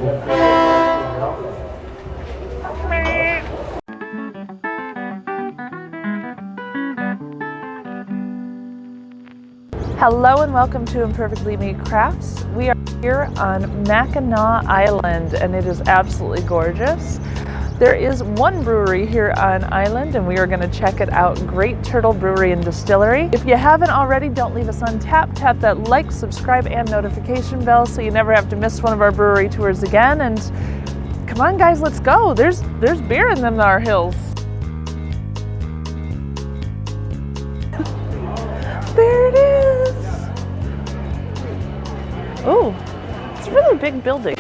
Hello and welcome to ImperfectlyMeCrafts. We are here on Mackinac Island and it is absolutely gorgeous. There is one brewery here on island and we are going to check it out, Great Turtle Brewery and Distillery. If you haven't already, don't leave us on tap. Tap that like, subscribe, and notification bell so you never have to miss one of our brewery tours again. And come on guys, let's go. There's beer in them our hills. There it is. Oh, it's a really big building.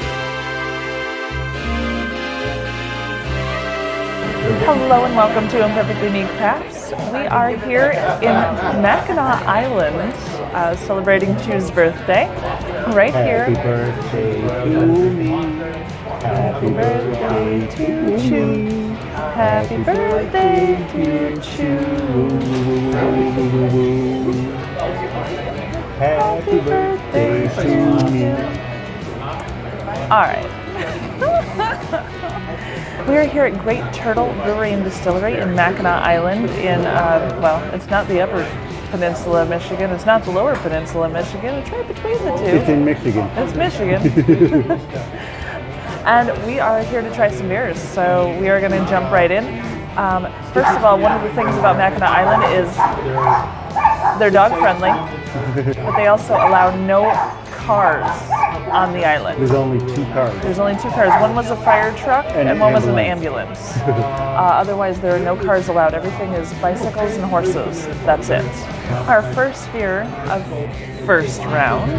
Hello and welcome to ImperfectlyMeCrafts. We are here in Mackinac Island celebrating Chu's birthday. Right here. Happy birthday to me. Happy birthday to Chu. Happy birthday to Chu. Happy birthday to me. All right. We are here at Great Turtle Brewery and Distillery in Mackinac Island in, well, it's not the upper peninsula of Michigan, it's not the lower peninsula of Michigan, it's right between the two. It's in Michigan. It's Michigan. And we are here to try some beers, so we are going to jump right in. First of all, one of the things about Mackinac Island is they're dog friendly, but they also allow no cars on the island. There's only two cars. There's only two cars. One was a fire truck and one was an ambulance. Otherwise, there are no cars allowed. Everything is bicycles and horses. That's it. Our first beer of first round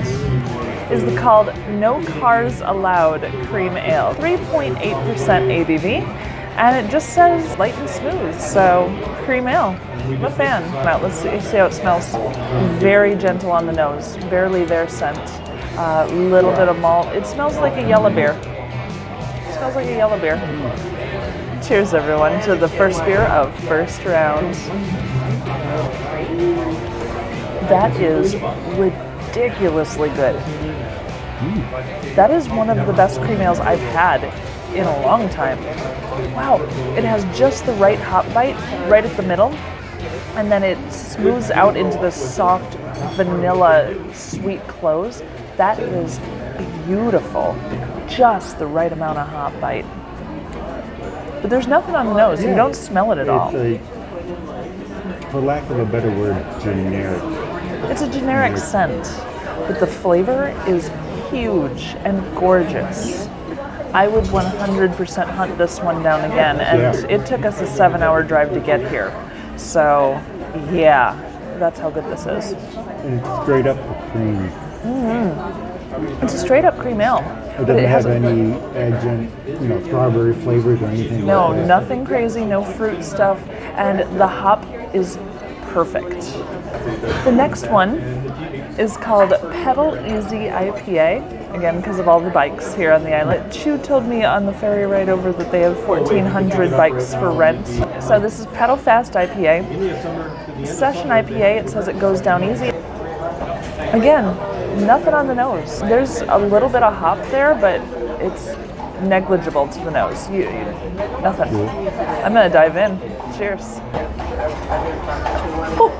is called No Cars Allowed Cream Ale. 3.8% ABV. And it just says light and smooth, so cream ale. I'm a fan. Now, let's see how it smells. Very gentle on the nose, barely their scent. Little bit of malt. It smells like a yellow beer. It smells like a yellow beer. Cheers, everyone, to the first beer of first round. That is ridiculously good. That is one of the best cream ales I've had in a long time. Wow, it has just the right hop bite right at the middle, and then it smooths out into the soft vanilla sweet close. That is beautiful. Just the right amount of hop bite. But there's nothing on the nose. You don't smell it at all. It's for lack of a better word, generic. It's a generic scent, but the flavor is huge and gorgeous. I would 100% hunt this one down again, and it took us a 7-hour drive to get here. So, yeah, that's how good this is. And it's straight up the cream. It's a straight up cream ale. It doesn't have any adjunct, strawberry flavors or anything No, like that. nothing crazy, no fruit stuff, and the hop is perfect. The next one is called Pedal Easy IPA, again because of all the bikes here on the island. Chu told me on the ferry ride over that they have 1,400 bikes for rent. So this is Pedal Fast IPA. Session IPA, it says it goes down easy. Again, nothing on the nose. There's a little bit of hop there, but it's negligible to the nose. Nothing. I'm gonna dive in. Cheers. Oh.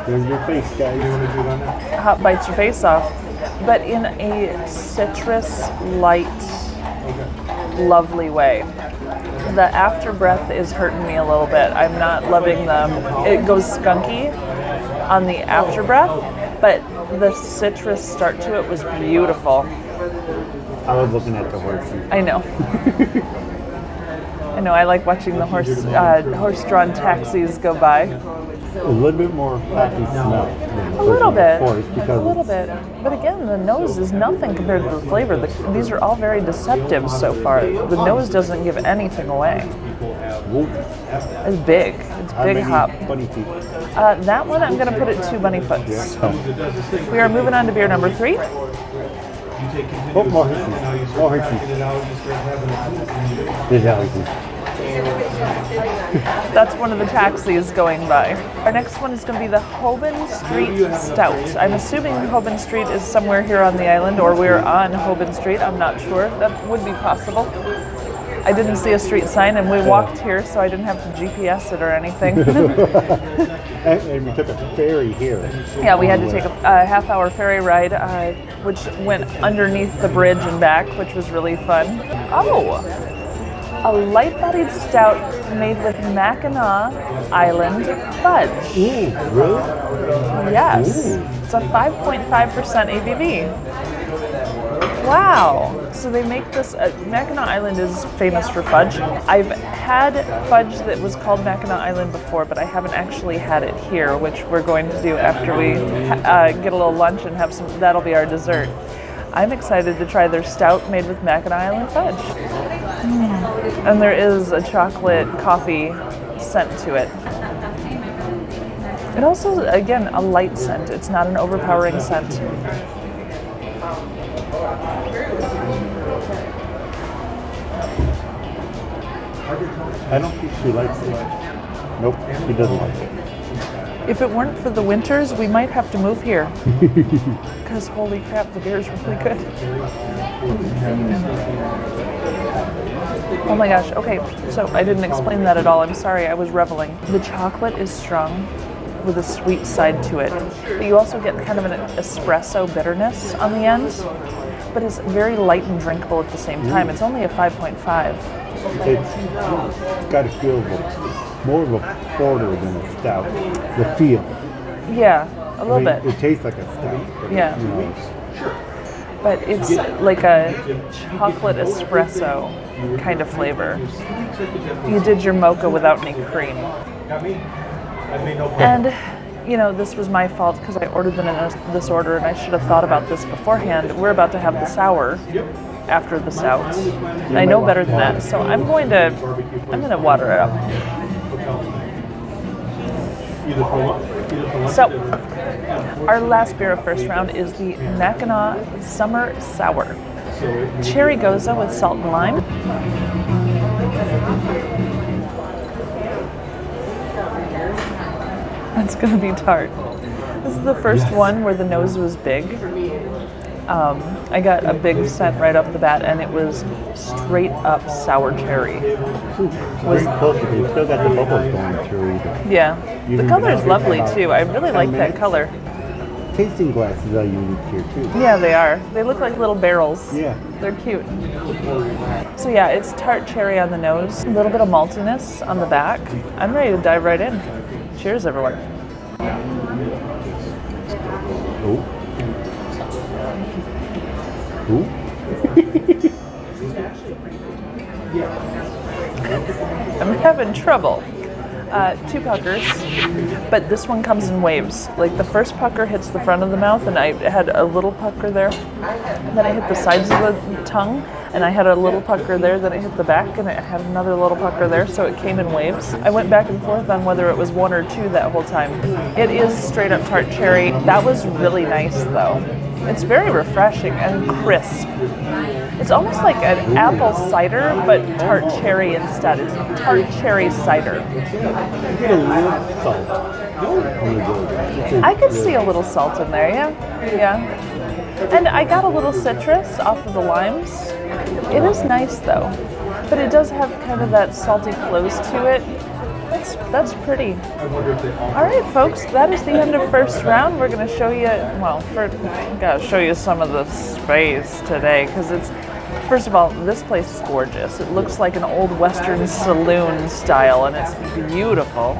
There's your face, guys. Hop bites your face off, but in a citrus light, lovely way. The after breath is hurting me a little bit. I'm not loving it goes skunky on the after breath, but the citrus start to it was beautiful. I was looking at the horses. I know. I know, I like watching the horse-drawn taxis go by. A little bit more hoppy smell. A little bit. Because A little bit. But again, the nose is nothing compared to the flavor. These are all very deceptive so far. The nose doesn't give anything away. It's big. It's big hop. Bunny feet. That one, I'm going to put it 2 bunny foots. We are moving on to beer number 3. Oh, more horses. More horses. There's horses. That's one of the taxis going by. Our next one is going to be the Hoban Street Stout. I'm assuming Hoban Street is somewhere here on the island, or we're on Hoban Street. I'm not sure. That would be possible. I didn't see a street sign, and we walked here, so I didn't have to GPS it or anything. And we took a ferry here. Yeah, we had to take a half-hour ferry ride, which went underneath the bridge and back, which was really fun. Oh, a light-bodied stout made with Mackinac Island fudge. Ooh, really? Yes, Ooh. it's a 5.5% ABV. Wow. So they make this, Mackinac Island is famous for fudge. I've had fudge that was called Mackinac Island before, but I haven't actually had it here, which we're going to do after we get a little lunch and have some, that'll be our dessert. I'm excited to try their stout made with Mackinac Island fudge. And there is a chocolate coffee scent to it. It also, again, a light scent. It's not an overpowering scent. I don't think she likes it. Nope, she doesn't like it. If it weren't for the winters, we might have to move here. Because holy crap, the beer is really good. Oh my gosh, okay, so I didn't explain that at all. I'm sorry, I was reveling. The chocolate is strong with a sweet side to it. But you also get kind of an espresso bitterness on the end. But it's very light and drinkable at the same time. It's only a 5.5. It's got a feel of more of a porter than a stout. The feel. Yeah, a little bit. It tastes like a stout. But Yeah. But it's like a chocolate espresso kind of flavor. You did your mocha without any cream. And, you know, this was my fault because I ordered them in this order and I should have thought about this beforehand. We're about to have the sour after the stout. And I know better than that, so I'm going to water it up. So, our last beer of first round is the Mackinac Summer Sour. Cherry goza with salt and lime. That's gonna be tart. This is the first one where the nose was big. I got a big scent right off the bat, and it was straight up sour cherry. Very close, but you still got the bubbles going through. Yeah, the color is lovely too. I really like that color. Tasting glasses are unique here too. Yeah, they are. They look like little barrels. Yeah. They're cute. So yeah, it's tart cherry on the nose, a little bit of maltiness on the back. I'm ready to dive right in. Cheers, everyone. Ooh. Ooh. I'm having trouble. 2 puckers, but this one comes in waves. Like the first pucker hits the front of the mouth, and I had a little pucker there. Then I hit the sides of the tongue, and I had a little pucker there. Then I hit the back, and I had another little pucker there. So it came in waves. I went back and forth on whether it was 1 or 2 that whole time. It is straight up tart cherry. That was really nice though. It's very refreshing and crisp. It's almost like an apple cider, but tart cherry instead. It's tart cherry cider. Get a little salt. I could see a little salt in there, yeah. And I got a little citrus off of the limes. It is nice though, but it does have kind of that salty close to it. That's pretty. All right, folks, that is the end of first round. We're going to show you, I gotta show you some of the space today because it's, first of all, this place is gorgeous. It looks like an old Western saloon style, and it's beautiful.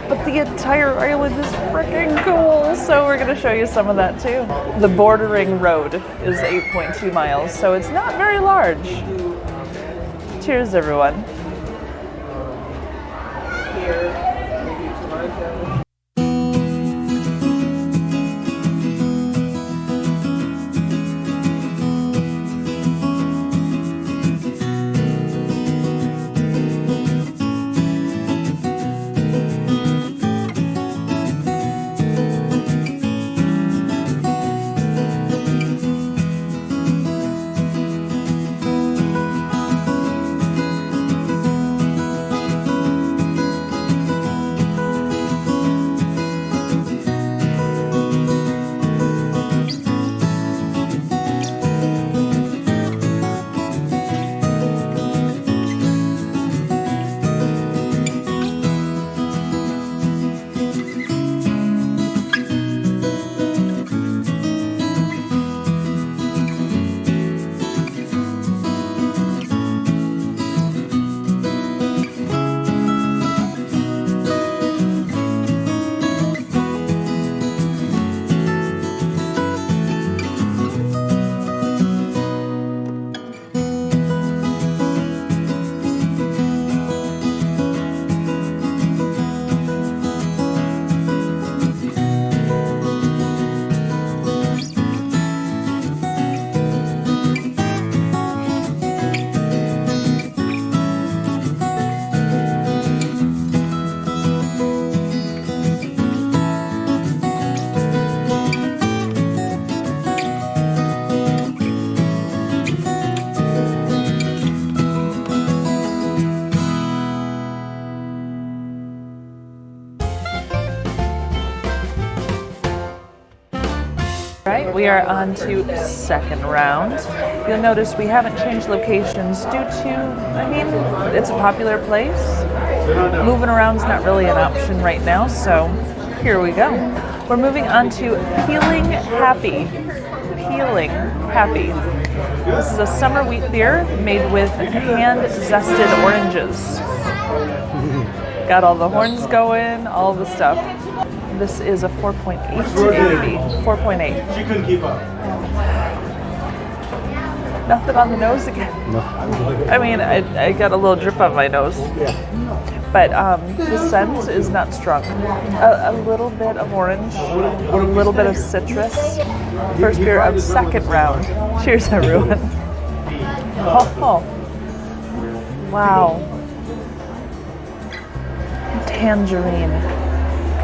But the entire island is freaking cool, so we're going to show you some of that too. The bordering road is 8.2 miles, so it's not very large. Cheers, everyone. We are on to second round. You'll notice we haven't changed locations due to, I mean, it's a popular place. Moving around's not really an option right now, so here we go. We're moving on to Peeling Happy. Peeling Happy. This is a summer wheat beer made with hand-zested oranges. Got all the horns going, all the stuff. This is a 4.8 ABV. 4.8. She couldn't keep up. Nothing on the nose again. No. I mean, I got a little drip on my nose. But the scent is not strong. A little bit of orange, a little bit of citrus. First beer of second round. Cheers, everyone. Oh. Wow. Tangerine,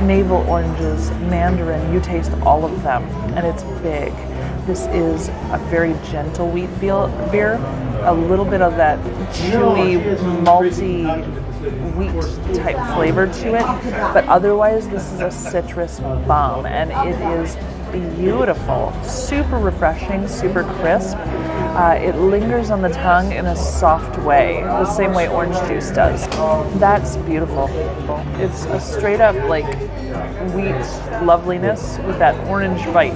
navel oranges, mandarin, you taste all of them, and it's big. This is a very gentle wheat beer, a little bit of that chewy, malty wheat type flavor to it, but otherwise this is a citrus bomb, and it is beautiful, super refreshing, super crisp. It lingers on the tongue in a soft way, the same way orange juice does. That's beautiful. It's a straight up like wheat loveliness with that orange bite.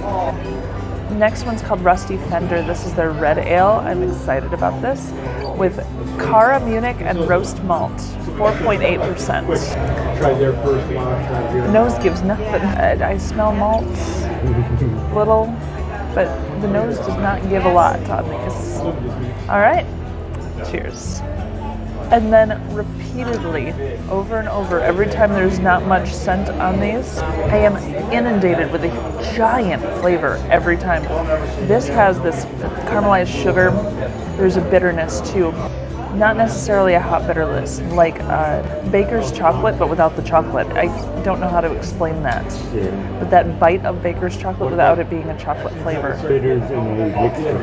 Next one's called Rusty Fender. This is their red ale. I'm excited about this. With Cara Munich and roast malt, 4.8%. Tried their first launch. Nose gives nothing. I smell malt, little, but the nose does not give a lot on these. All right, cheers. And then repeatedly, over and over, every time there's not much scent on these, I am inundated with a giant flavor every time. This has this caramelized sugar. There's a bitterness too. Not necessarily a hot bitterness, like Baker's chocolate, but without the chocolate. I don't know how to explain that. Yeah. But that bite of Baker's chocolate without it being a chocolate flavor. Bitters in a mixture.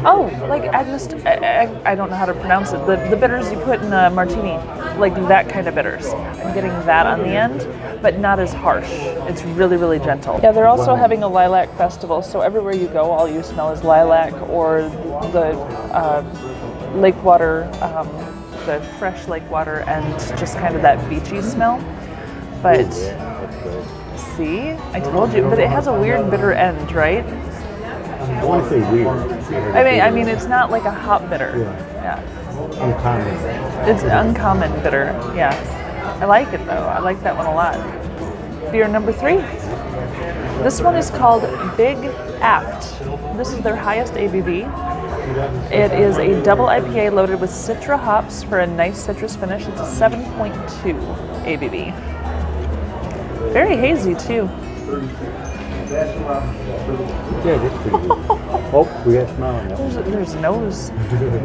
Oh, like I don't know how to pronounce it. The bitters you put in a martini, like that kind of bitters. I'm getting that on the end, but not as harsh. It's really, really gentle. Yeah, they're also having a lilac festival, so everywhere you go, all you smell is lilac or the lake water, the fresh lake water, and just kind of that beachy smell. But see, I told you, but it has a weird bitter end, right? I want to say weird. I mean, it's not like a hop bitter. Yeah. Uncommon. It's uncommon bitter. Yeah. I like it though. I like that one a lot. Beer number 3. This one is called Big Aft. This is their highest ABV. It is a double IPA loaded with Citra hops for a nice citrus finish. It's a 7.2 ABV. Very hazy too. Yeah, that's pretty good. Oh, we got smell on that. There's nose,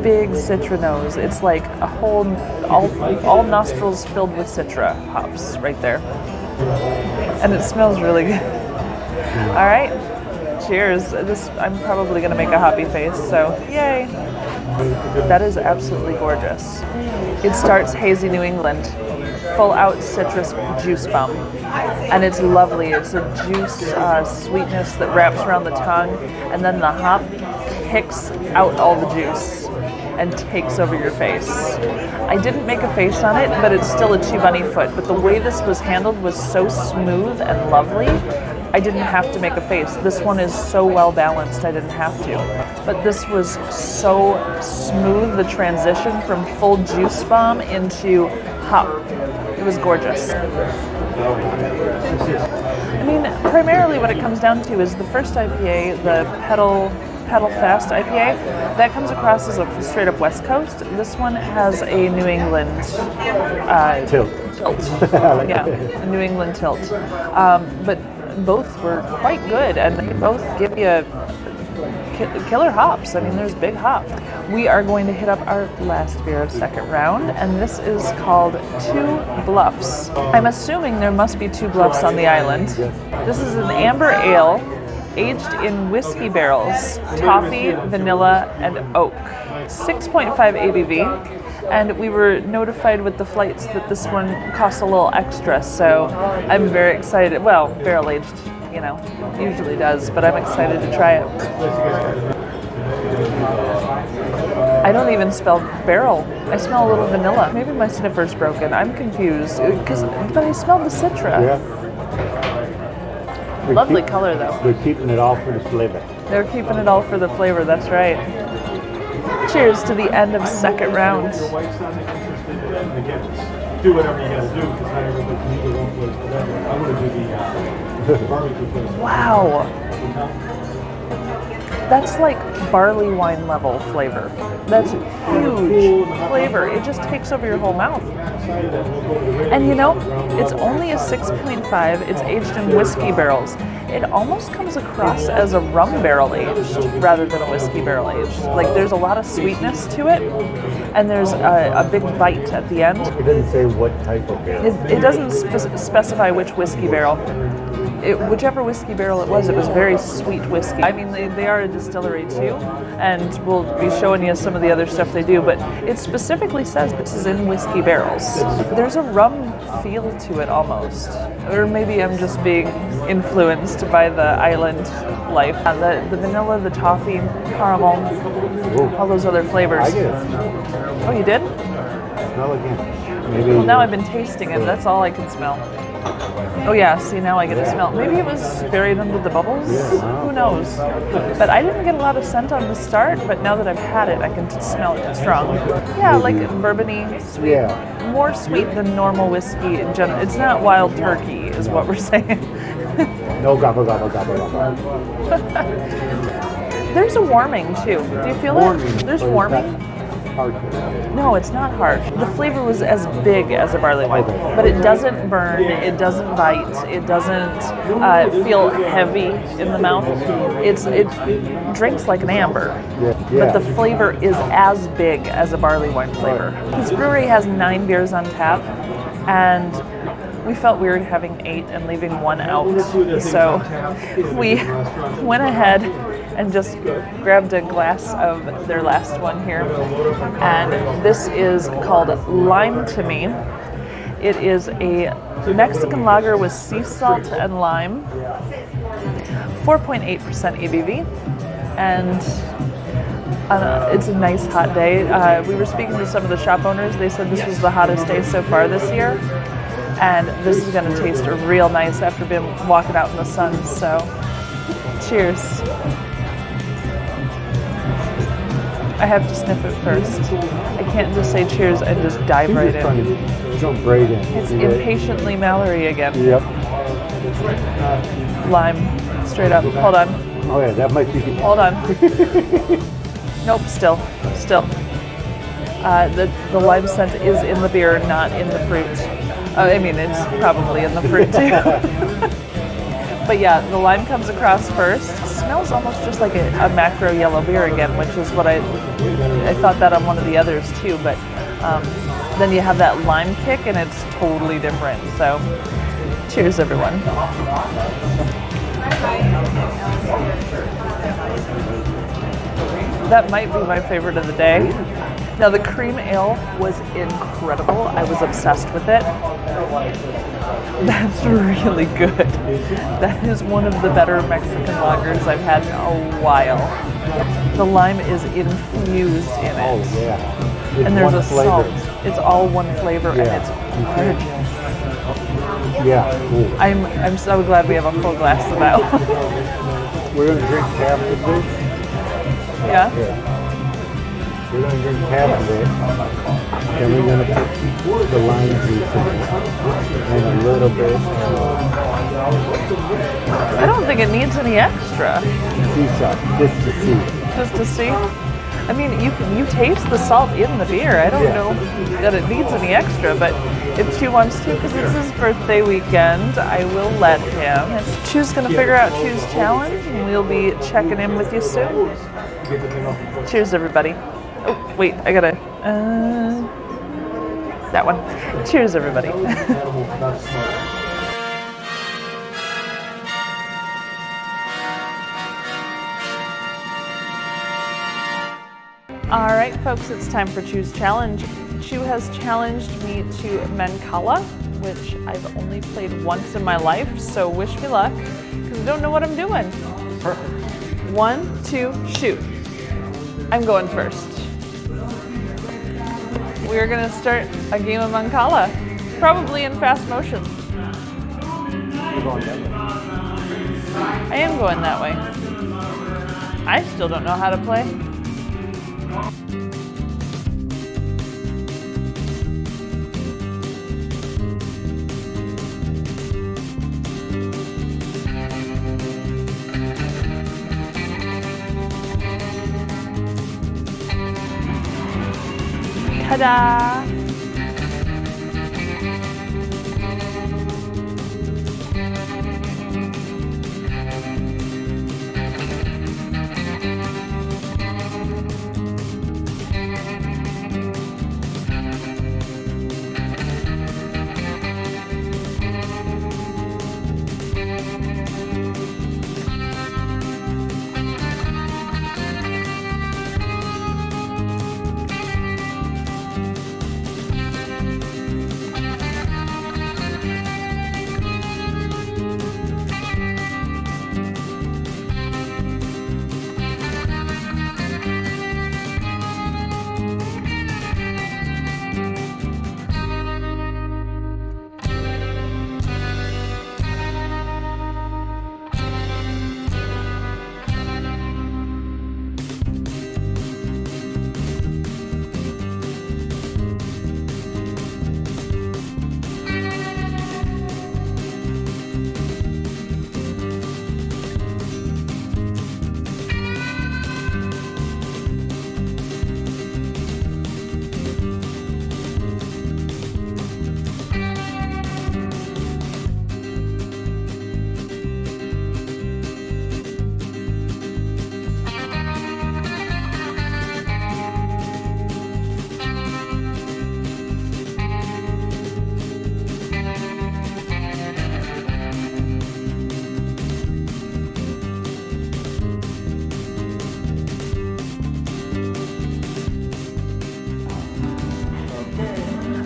big Citra nose. It's like a whole, all nostrils filled with Citra hops right there. And it smells really good. All right. Cheers. I'm probably going to make a hoppy face, so yay. That is absolutely gorgeous. It starts hazy New England, full out citrus juice bomb. And it's lovely. It's a juice sweetness that wraps around the tongue, and then the hop kicks out all the juice and takes over your face. I didn't make a face on it, but it's still a Chobani foot. But the way this was handled was so smooth and lovely, I didn't have to make a face. This one is so well balanced, I didn't have to. But this was so smooth, the transition from full juice bomb into hop. It was gorgeous. I mean, primarily what it comes down to is the first IPA, the Pedal Fast IPA, that comes across as a straight up West Coast. This one has a New England Tilt. Yeah, a New England tilt. But both were quite good, and they both give you killer hops. I mean, there's big hop. We are going to hit up our last beer of second round, and this is called Two Bluffs. I'm assuming there must be two bluffs on the island. This is an amber ale aged in whiskey barrels, toffee, vanilla, and oak. 6.5 ABV. And we were notified with the flights that this one costs a little extra, so I'm very excited. Well, barrel aged, you know, usually does, but I'm excited to try it. I don't even smell barrel. I smell a little vanilla. Maybe my sniffer's broken. I'm confused, but I smelled the Citra. Yeah. Lovely color though. They're keeping it all for the flavor. They're keeping it all for the flavor, that's right. Cheers to the end of second round. Your wife's not interested, then again, do whatever you gotta do, because not everybody can do their own place, whatever. I'm gonna do the barbecue place. Wow. That's like barley wine level flavor. That's huge flavor. It just takes over your whole mouth. And you know, it's only a 6.5. It's aged in whiskey barrels. It almost comes across as a rum barrel aged rather than a whiskey barrel aged. Like there's a lot of sweetness to it, and there's a big bite at the end. It doesn't say what type of barrel. It doesn't specify which whiskey barrel. Whichever whiskey barrel it was very sweet whiskey. I mean, they are a distillery too, and we'll be showing you some of the other stuff they do, but it specifically says this is in whiskey barrels. There's a rum feel to it almost. Or maybe I'm just being influenced by the island life. The vanilla, the toffee, caramel, all those other flavors. I get it. Oh, you did? Smell again. Maybe. Well, now I've been tasting it. That's all I can smell. Oh yeah, see now I get the smell. Maybe it was buried under the bubbles? Yeah. Who knows? But I didn't get a lot of scent on the start, but now that I've had it, I can smell it strong. Yeah, like bourbony, sweet. Yeah. More sweet than normal whiskey in general. It's not wild turkey, is what we're saying. No gobble, gobble, gobble, gobble. There's a warming too. Do you feel Warming. it? There's Or is warming. that hard? No, it's not harsh. The flavor was as big as a barley wine, but it doesn't burn, it doesn't bite, it doesn't feel heavy in the mouth. It drinks like an amber, but the flavor is as big as a barley wine flavor. This brewery has 9 beers on tap, and we felt weird having 8 and leaving 1 out. So we went ahead and just grabbed a glass of their last one here. And this is called Lime to Me. It is a Mexican lager with sea salt and lime, 4.8% ABV. And it's a nice hot day. We were speaking to some of the shop owners. They said this was the hottest day so far this year. And this is gonna taste real nice after being walking out in the sun, so cheers. I have to sniff it first. I can't just say cheers and just dive right in. Jump right in. It's impatiently Mallory again. Yep. Lime, straight up. Hold on. Oh yeah, that might be. Hold on. Nope, still. The lime scent is in the beer, not in the fruit. I mean, it's probably in the fruit too. But yeah, the lime comes across first. It smells almost just like a macro yellow beer again, which is what I thought that on one of the others too. But then you have that lime kick, and it's totally different. So, cheers, everyone. That might be my favorite of the day. Now, the cream ale was incredible. I was obsessed with it. That's really good. That is one of the better Mexican lagers I've had in a while. The lime is infused in it. Oh yeah. It's And there's one a flavor. salt. It's all one flavor, and it's gorgeous. Yeah. Cool. I'm so glad we have a full glass of that one. We're gonna drink half of this. Yeah? We're gonna drink half of it, and we're gonna put the lime juice in it, and a little bit of I don't think it needs any extra. sea salt, just to see. Just to see. I mean, you taste the salt in the beer. I don't know that it needs any extra, but if she wants to, because it's his birthday weekend, I will let him. Chu's gonna figure out Chu's challenge, and we'll be checking in with you soon. Cheers, everybody. Oh, wait, I gotta, that one. Cheers, everybody. All right, folks, it's time for Chu's challenge. Chu has challenged me to Mancala, which I've only played once in my life, so wish me luck, because I don't know what I'm doing. Perfect. 1, 2, shoot. I'm going first. We're gonna start a game of Mancala, probably in fast motion. You're going that way. I am going that way. I still don't know how to play. Ta-da!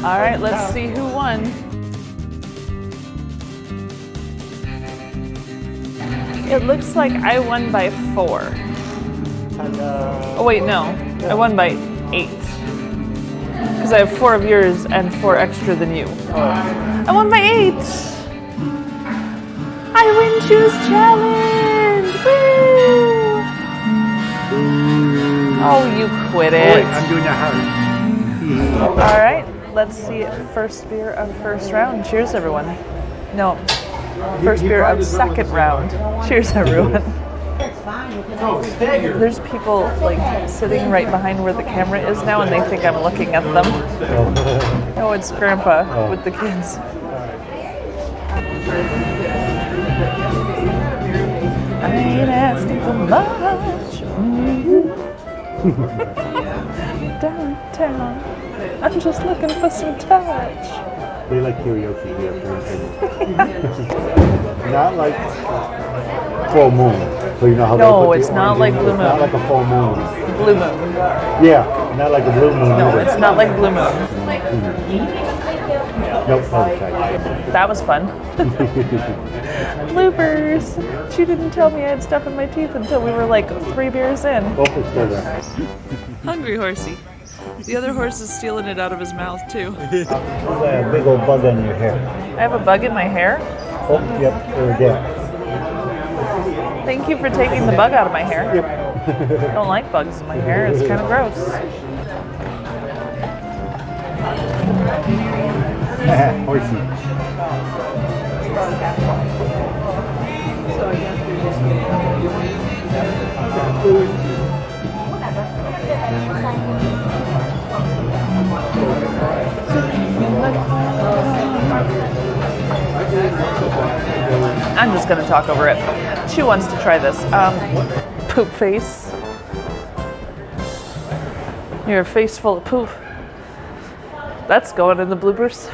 All right, let's see who won. It looks like I won by 4. Oh wait, no. I won by 8. Because I have 4 of yours and 4 extra than you. I won by 8! I win choose challenge! Woo! Oh, you quit it. Oh, wait, I'm doing that hard. All right, let's see first beer of first round. Cheers, everyone. No, first beer of second round. Cheers, everyone. There's people like sitting right behind where the camera is now, and they think I'm looking at them. Oh, it's Grandpa with the kids. I ain't asking for much. Downtown, I'm just looking for some touch. They like karaoke here. Not like full moon. So you know how No, they put it's the not orange like in? Blue It's not Moon. like a full moon. Blue Moon. Yeah, not like a blue moon. No, either. it's not like Blue Moon. Nope. Okay. That was fun. Bloopers. She didn't tell me I had stuff in my teeth until we were like 3 beers in. Both is still there. Hungry horsey. The other horse is stealing it out of his mouth too. You got a big old bug on your hair. I have a bug in my hair. Oh, yep, over there. Thank you for taking the bug out of my hair. Yep. I don't like bugs in my hair. It's kind of gross. Horsey. I'm just going to talk over it. She wants to try this. Poop face. You're a face full of poop. That's going in the bloopers.